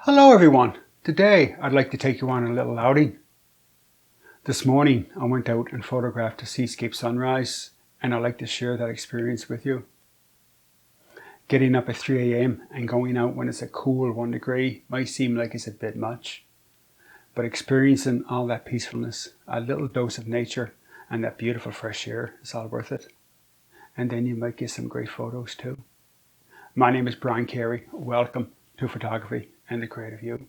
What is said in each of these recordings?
Hello everyone. Today I'd like to take you on a little outing. This morning I went out and photographed a Seascape Sunrise and I'd like to share that experience with you. Getting up at 3 a.m. and going out when it's a cool 1 degree might seem like it's a bit much, but experiencing all that peacefulness, a little dose of nature and that beautiful fresh air is all worth it. And then you might get some great photos too. My name is Brian Carey. Welcome to Photography and the Creative You.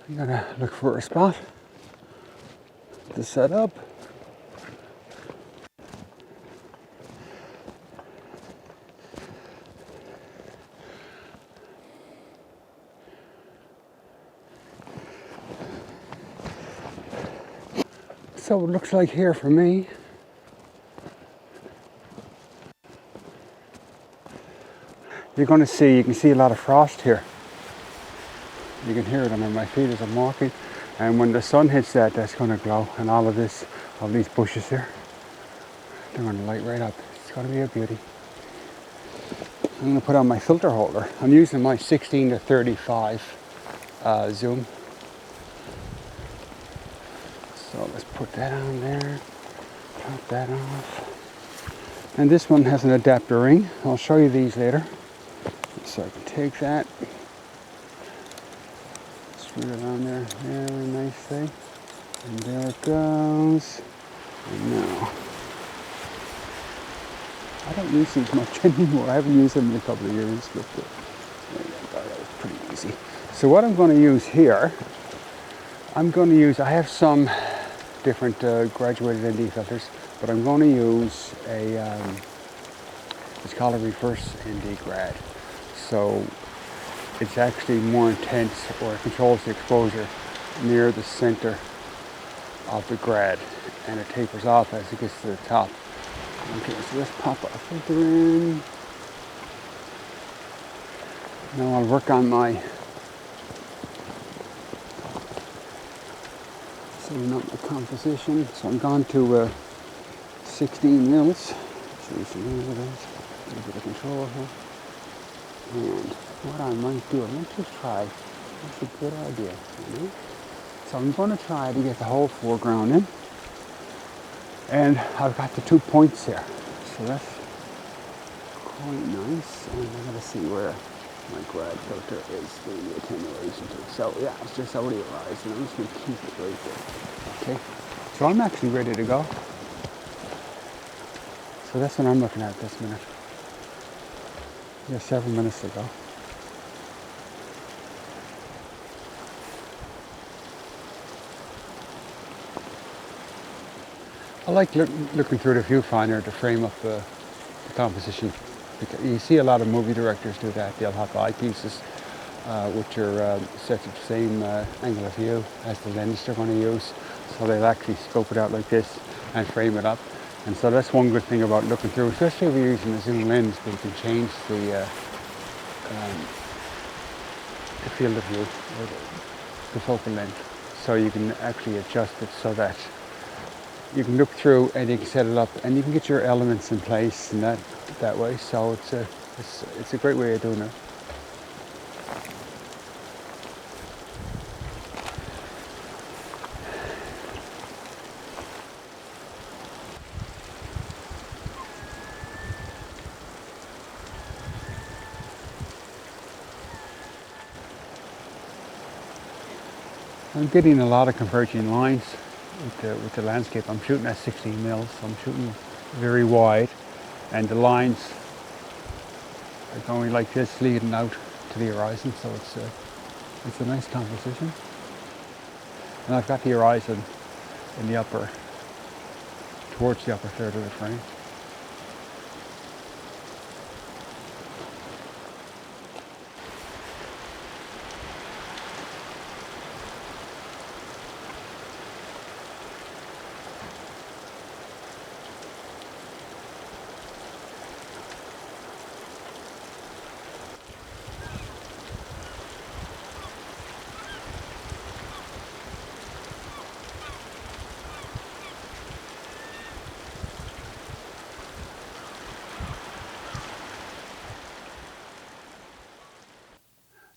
I'm gonna look for a spot to set up. So it looks like here for me. You can see a lot of frost here. You can hear it under my feet as I'm walking. And when the sun hits that, that's going to glow. And all these bushes here, they're going to light right up. It's going to be a beauty. I'm going to put on my filter holder. I'm using my 16 to 35 zoom. So let's put that on there, top that off. And this one has an adapter ring. I'll show you these later. So I can take that, screw it on there very nicely. And there it goes. And now, I don't use these much anymore. I haven't used them in a couple of years, but that was pretty easy. So what I'm going to use here, I have some different graduated ND filters, but I'm going to use it's called a reverse ND Grad. So it's actually more intense, or it controls the exposure near the center of the grad, and it tapers off as it gets to the top. Okay, so let's pop a filter in. Now I'll work on my composition. So I'm gone to 16 mils. So you see a little bit of control here. And what I might do, I might just try. That's a good idea. So I'm going to try to get the whole foreground in. And I've got the 2 points here. So that's quite nice. And I'm going to see where my grad filter is doing the attenuation to it. So yeah, it's just out of your eyes, and I'm just going to keep it right there. Okay, so I'm actually ready to go. So that's what I'm looking at this minute. Yeah, 7 minutes to go. I like looking through the viewfinder to frame up the composition. You see a lot of movie directors do that. They'll have eyepieces which are set to the same angle of view as the lens they're going to use. So they'll actually scope it out like this and frame it up. And so that's one good thing about looking through, especially if you're using a zoom lens, where you can change the field of view, or the focal length. So you can actually adjust it so that you can look through and you can set it up and you can get your elements in place and that way. So it's a great way of doing it. I'm getting a lot of converging lines with the landscape. I'm shooting at 16 mils, so I'm shooting very wide, and the lines are going like this, leading out to the horizon. So it's a nice composition. And I've got the horizon in the towards the upper third of the frame.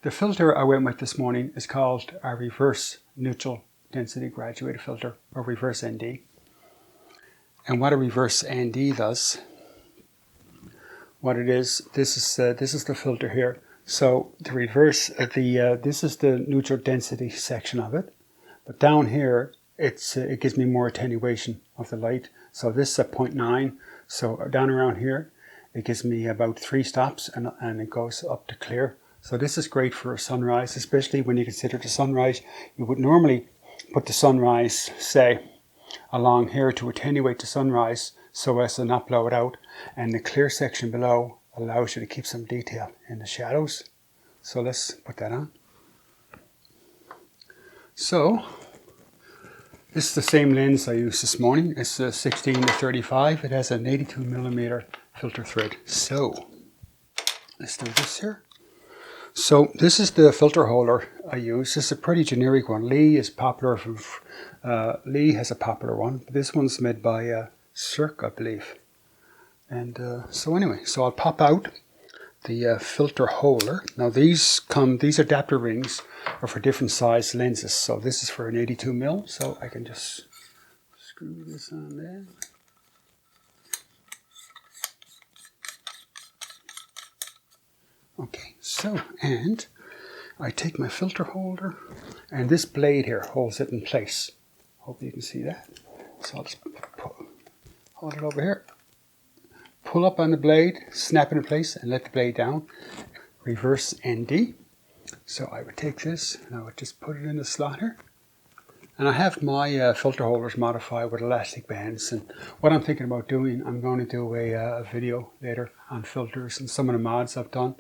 The filter I went with this morning is called a reverse neutral density graduated filter, or reverse ND. And what a reverse ND does, what it is, this is the filter here. So the reverse, this is the neutral density section of it, but down here it gives me more attenuation of the light. So this is at 0.9, so down around here it gives me about 3 stops, and it goes up to clear. So this is great for a sunrise, especially when you consider the sunrise. You would normally put the sunrise, say, along here to attenuate the sunrise so as to not blow it out, and the clear section below allows you to keep some detail in the shadows. So let's put that on. So this is the same lens I used this morning. It's a 16-35. It has an 82mm filter thread. So let's do this here. So this is the filter holder I use. This is a pretty generic one. Lee is popular. Lee has a popular one. This one's made by Cirque, I believe. And so anyway, so I'll pop out the filter holder. Now these adapter rings are for different size lenses. So this is for an 82mm. So I can just screw this on there. Okay, so, and I take my filter holder, and this blade here holds it in place. Hope you can see that. So I'll just hold it over here, pull up on the blade, snap it in place, and let the blade down. Reverse ND. So I would take this, and I would just put it in the slot here. And I have my filter holders modified with elastic bands, and what I'm thinking about doing, I'm going to do a video later on filters and some of the mods I've done.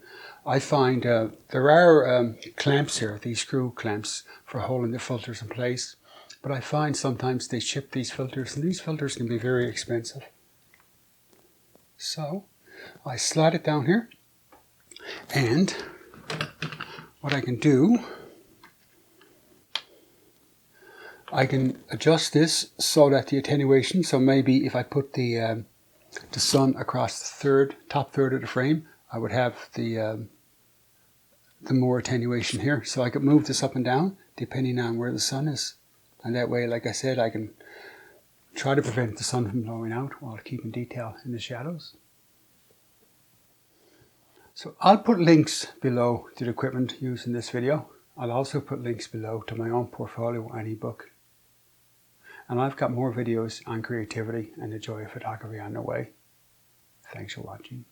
I find there are clamps here, these screw clamps for holding the filters in place, but I find sometimes they ship these filters, and these filters can be very expensive. So I slide it down here, and what I can do, I can adjust this so that the attenuation, so maybe if I put the sun across the top third of the frame, I would have the more attenuation here. So I could move this up and down depending on where the sun is. And that way, like I said, I can try to prevent the sun from blowing out while keeping detail in the shadows. So I'll put links below to the equipment used in this video. I'll also put links below to my own portfolio and ebook. And I've got more videos on creativity and the joy of photography on the way. Thanks for watching.